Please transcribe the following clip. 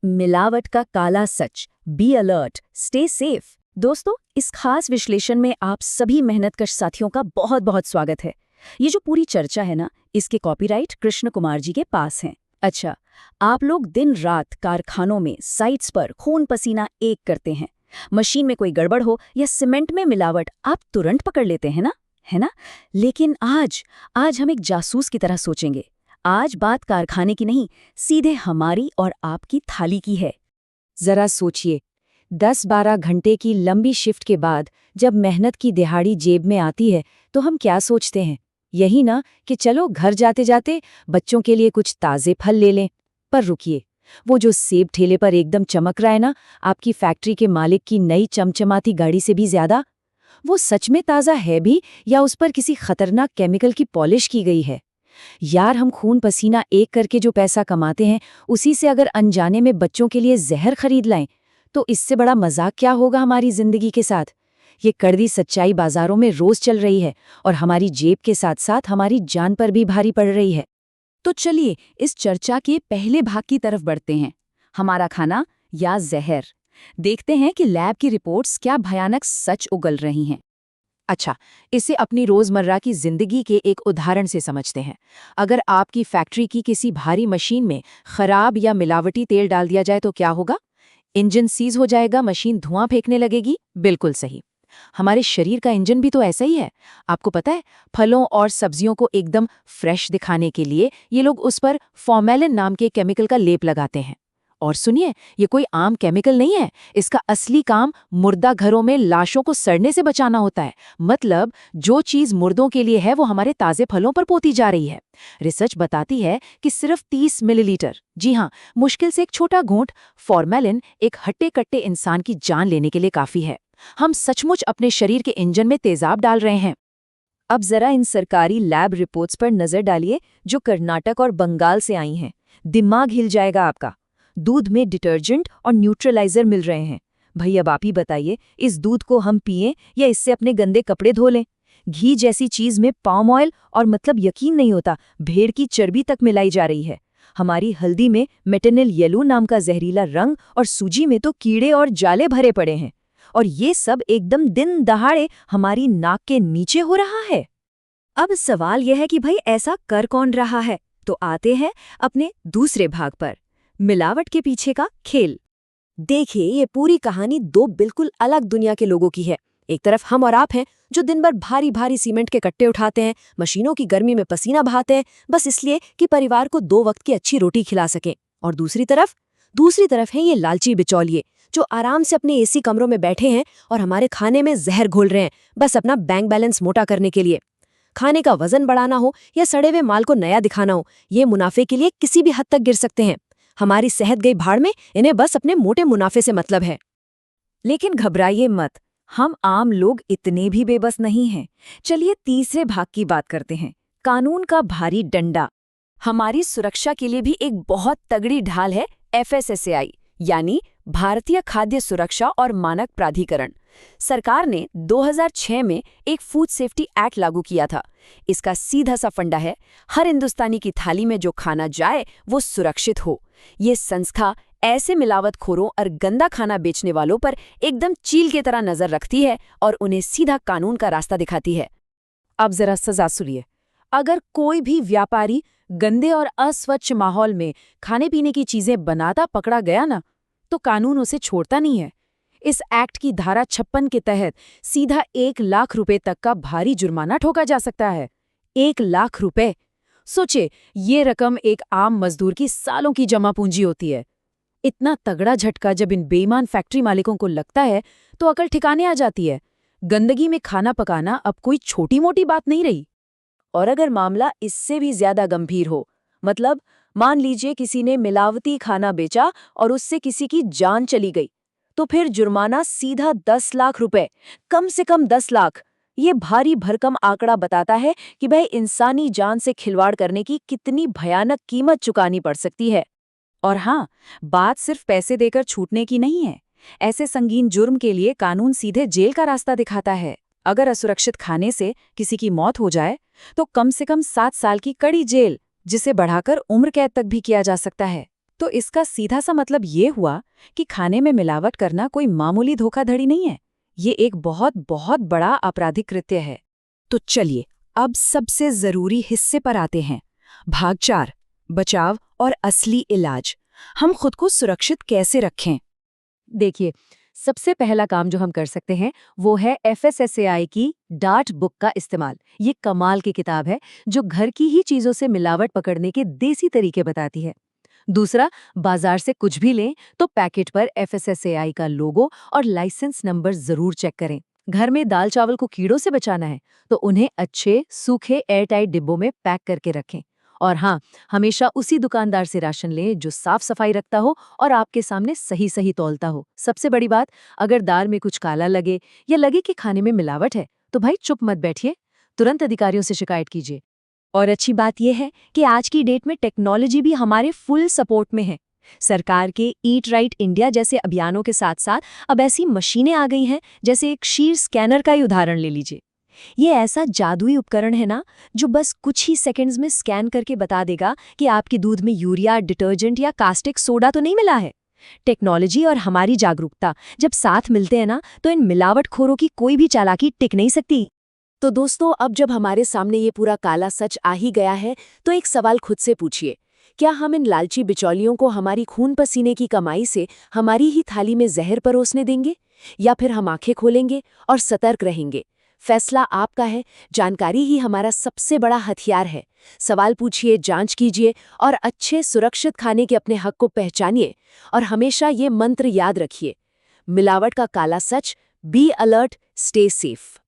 मिलावट का काला सच, बी अलर्ट, स्टे सेफ। दोस्तों, इस खास विश्लेषण में आप सभी मेहनतकश साथियों का बहुत बहुत स्वागत है। ये जो पूरी चर्चा है ना, इसके कॉपीराइट कृष्ण कुमार जी के पास हैं। अच्छा, आप लोग दिन रात कारखानों में, साइट्स पर खून पसीना एक करते हैं। मशीन में कोई गड़बड़ हो या सीमेंट में मिलावट, आप तुरंत पकड़ लेते हैं ना, है ना? लेकिन आज हम एक जासूस की तरह सोचेंगे। आज बात कारखाने की नहीं, सीधे हमारी और आपकी थाली की है। जरा सोचिए, 10-12 घंटे की लंबी शिफ्ट के बाद जब मेहनत की दिहाड़ी जेब में आती है तो हम क्या सोचते हैं? यही ना कि चलो घर जाते जाते बच्चों के लिए कुछ ताज़े फल ले लें। पर रुकिए, वो जो सेब ठेले पर एकदम चमक रहा है ना, आपकी फैक्ट्री के मालिक की नई चमचमाती गाड़ी से भी ज्यादा, वो सच में ताज़ा है भी या उस पर किसी खतरनाक केमिकल की पॉलिश की गई है? यार, हम खून पसीना एक करके जो पैसा कमाते हैं, उसी से अगर अनजाने में बच्चों के लिए जहर खरीद लाएं, तो इससे बड़ा मजाक क्या होगा हमारी जिंदगी के साथ? ये कड़वी सच्चाई बाजारों में रोज चल रही है और हमारी जेब के साथ साथ हमारी जान पर भी भारी पड़ रही है। तो चलिए इस चर्चा के पहले भाग की तरफ बढ़ते हैं। हमारा खाना या जहर। देखते हैं कि लैब की रिपोर्ट्स क्या भयानक सच उगल रही हैं। अच्छा, इसे अपनी रोजमर्रा की जिंदगी के एक उदाहरण से समझते हैं। अगर आपकी फैक्ट्री की किसी भारी मशीन में खराब या मिलावटी तेल डाल दिया जाए तो क्या होगा? इंजन सीज हो जाएगा, मशीन धुआं फेंकने लगेगी। बिल्कुल सही। हमारे शरीर का इंजन भी तो ऐसा ही है। आपको पता है, फलों और सब्जियों को एकदम फ्रेश दिखाने के लिए ये लोग उस पर फॉर्मेलिन नाम के केमिकल का लेप लगाते हैं। और सुनिए, ये कोई आम केमिकल नहीं है। इसका असली काम मुर्दा घरों में लाशों को सड़ने से बचाना होता है। मतलब जो चीज मुर्दों के लिए है वो हमारे ताजे फलों पर पोती जा रही है। रिसर्च बताती है कि सिर्फ 30 मिलीलीटर, जी हाँ, मुश्किल से एक छोटा घूंट फॉर्मेलिन एक हट्टे कट्टे इंसान की जान लेने के लिए काफी है। हम सचमुच अपने शरीर के इंजन में तेजाब डाल रहे हैं। अब जरा इन सरकारी लैब रिपोर्ट्स पर नजर डालिए जो कर्नाटक और बंगाल से आई हैं। दिमाग हिल जाएगा आपका। दूध में डिटर्जेंट और न्यूट्रलाइजर मिल रहे हैं। भाई, अब आप ही बताइए, इस दूध को हम पिएं या इससे अपने गंदे कपड़े धो लें? घी जैसी चीज में पाम ऑयल और मतलब यकीन नहीं होता, भेड़ की चर्बी तक मिलाई जा रही है। हमारी हल्दी में मेटेनिल येलो नाम का जहरीला रंग और सूजी में तो कीड़े और जाले भरे पड़े हैं। और ये सब एकदम दिन दहाड़े हमारी नाक के नीचे हो रहा है। अब सवाल यह है कि भाई ऐसा कर कौन रहा है? तो आते हैं अपने दूसरे भाग पर, मिलावट के पीछे का खेल। देखिए, ये पूरी कहानी दो बिल्कुल अलग दुनिया के लोगों की है। एक तरफ हम और आप हैं जो दिन भर भारी भारी सीमेंट के कट्टे उठाते हैं, मशीनों की गर्मी में पसीना बहाते हैं, बस इसलिए कि परिवार को 2 वक्त की अच्छी रोटी खिला सकें। और दूसरी तरफ हैं ये लालची बिचौलिए जो आराम से अपने एसी कमरों में बैठे हैं और हमारे खाने में जहर घोल रहे हैं, बस अपना बैंक बैलेंस मोटा करने के लिए। खाने का वजन बढ़ाना हो या सड़े हुए माल को नया दिखाना हो, ये मुनाफे के लिए किसी भी हद तक गिर सकते हैं। हमारी सेहत गई भाड़ में, इन्हें बस अपने मोटे मुनाफे से मतलब है। लेकिन घबराइए मत, हम आम लोग इतने भी बेबस नहीं हैं। चलिए तीसरे भाग की बात करते हैं, कानून का भारी डंडा। हमारी सुरक्षा के लिए भी एक बहुत तगड़ी ढाल है FSSAI, यानी भारतीय खाद्य सुरक्षा और मानक प्राधिकरण। सरकार ने 2006 में एक फूड सेफ्टी एक्ट लागू किया था। इसका सीधा सा फंडा है, हर हिंदुस्तानी की थाली में जो खाना जाए वो सुरक्षित हो। ये संस्था ऐसे मिलावटखोरों और गंदा खाना बेचने वालों पर एकदम चील की तरह नजर रखती है और उन्हें सीधा कानून का रास्ता दिखाती है। अब जरा सजा सुनिए। अगर कोई भी व्यापारी गंदे और अस्वच्छ माहौल में खाने पीने की चीजें बनाता पकड़ा गया ना, तो कानून उसे छोड़ता नहीं है। इस एक्ट की धारा 56 के तहत सीधा 1 लाख रुपए तक का भारी जुर्माना ठोका जा सकता है। 1 लाख रुपए! सोचे, ये रकम एक आम मजदूर की सालों की जमा पूंजी होती है। इतना तगड़ा झटका जब इन बेईमान फैक्ट्री मालिकों को लगता है तो अकल ठिकाने आ जाती है। गंदगी में खाना पकाना अब कोई छोटी मोटी बात नहीं रही। और अगर मामला इससे भी ज्यादा गंभीर हो, मतलब मान लीजिए किसी ने मिलावटी खाना बेचा और उससे किसी की जान चली गई, तो फिर जुर्माना सीधा 10 लाख रुपए, कम से कम 10 लाख। ये भारी भरकम आंकड़ा बताता है कि भाई इंसानी जान से खिलवाड़ करने की कितनी भयानक कीमत चुकानी पड़ सकती है। और हाँ, बात सिर्फ पैसे देकर छूटने की नहीं है। ऐसे संगीन जुर्म के लिए कानून सीधे जेल का रास्ता दिखाता है। अगर असुरक्षित खाने से किसी की मौत हो जाए तो कम से कम 7 साल की कड़ी जेल, जिसे बढ़ाकर उम्र कैद तक भी किया जा सकता है। तो इसका सीधा सा मतलब ये हुआ कि खाने में मिलावट करना कोई मामूली धोखाधड़ी नहीं है, ये एक बहुत बहुत बड़ा आपराधिक कृत्य है। तो चलिए अब सबसे जरूरी हिस्से पर आते हैं, भाग 4, बचाव और असली इलाज। हम खुद को सुरक्षित कैसे रखें? देखिए, सबसे पहला काम जो हम कर सकते हैं वो है FSSAI की डार्ट बुक का इस्तेमाल। ये कमाल की किताब है जो घर की ही चीजों से मिलावट पकड़ने के देसी तरीके बताती है। दूसरा, बाजार से कुछ भी लें तो पैकेट पर FSSAI का लोगो और लाइसेंस नंबर जरूर चेक करें। घर में दाल चावल को कीड़ों से बचाना है तो उन्हें अच्छे सूखे एयरटाइट डिब्बों में पैक करके रखें। और हाँ, हमेशा उसी दुकानदार से राशन लें जो साफ सफाई रखता हो और आपके सामने सही सही तौलता हो। सबसे बड़ी बात, अगर दाल में कुछ काला लगे या लगे कि खाने में मिलावट है तो भाई चुप मत बैठिए, तुरंत अधिकारियों से शिकायत कीजिए। और अच्छी बात यह है कि आज की डेट में टेक्नोलॉजी भी हमारे फुल सपोर्ट में है। सरकार के ईट राइट इंडिया जैसे अभियानों के साथ साथ अब ऐसी मशीनें आ गई हैं, जैसे एक शीर स्कैनर का ही उदाहरण ले लीजिए। ये ऐसा जादुई उपकरण है ना, जो बस कुछ ही सेकंड्स में स्कैन करके बता देगा कि आपके दूध में यूरिया, डिटर्जेंट या कास्टिक सोडा तो नहीं मिला है। टेक्नोलॉजी और हमारी जागरूकता जब साथ मिलते हैं ना, तो इन मिलावटखोरों की कोई भी चालाकी टिक नहीं सकती। तो दोस्तों, अब जब हमारे सामने ये पूरा काला सच आ ही गया है, तो एक सवाल खुद से पूछिए, क्या हम इन लालची बिचौलियों को हमारी खून पसीने की कमाई से हमारी ही थाली में जहर परोसने देंगे, या फिर हम आंखें खोलेंगे और सतर्क रहेंगे? फैसला आपका है। जानकारी ही हमारा सबसे बड़ा हथियार है। सवाल पूछिए, जांच कीजिए और अच्छे सुरक्षित खाने के अपने हक को पहचानिए। और हमेशा ये मंत्र याद रखिए, मिलावट का काला सच, बी अलर्ट, स्टे सेफ।